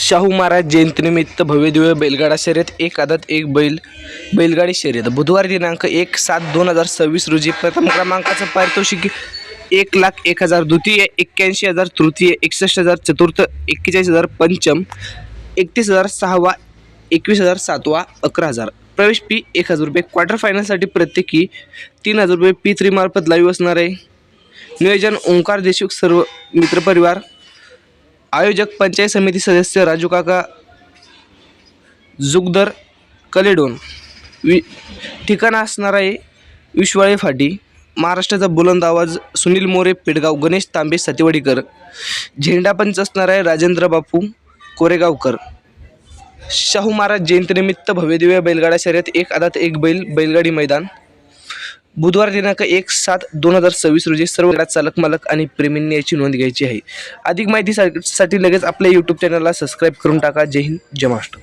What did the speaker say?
शाहू महाराज जयंतीनिमित्त भव्यदिव्य बैलगाडा शर्यत एक आदत एक बैलगाडी शर्यत बुधवार दिनांक 1/7/2026 रोजी प्रथम क्रमांकाचं पारितोषिक 1,01,000, द्वितीय 81,000, तृतीय 61,000, चतुर्थ 41,000, पंचम 31,000, सहावा 21,000, सातवा 11,000. प्रवेश फी 1,000 रुपये. क्वार्टर फायनलसाठी प्रत्येकी 3,000 रुपये P3 मार्फत लाईव्ह असणार आहे. नियोजन ओंकार देशमुख, सर्व मित्रपरिवार. आयोजक पंचायत समिती सदस्य राजू काका जुगदर, कलेडोन. ठिकाण असणार आहे विश्वाळे फाटी. महाराष्ट्राचा बुलंद आवाज सुनील मोरे पेडगाव, गणेश तांबे सतेवाडीकर. झेंडा पंच असणार आहे राजेंद्र बापू कोरेगावकर. शाहू महाराज जयंतीनिमित्त भव्यदिव्य बैलगाडा शर्यत एक आदत एक बैलगाडी मैदान बुधवार दिनांक 1/7/2026 रोजी सर्व चालक मालक आणि प्रेमींनी याची नोंद घ्यायची आहे. अधिक माहितीसाठी लगेच आपल्या यूट्यूब चॅनलला सबस्क्राईब करून टाका. जय हिंद, जय महाराष्ट्र.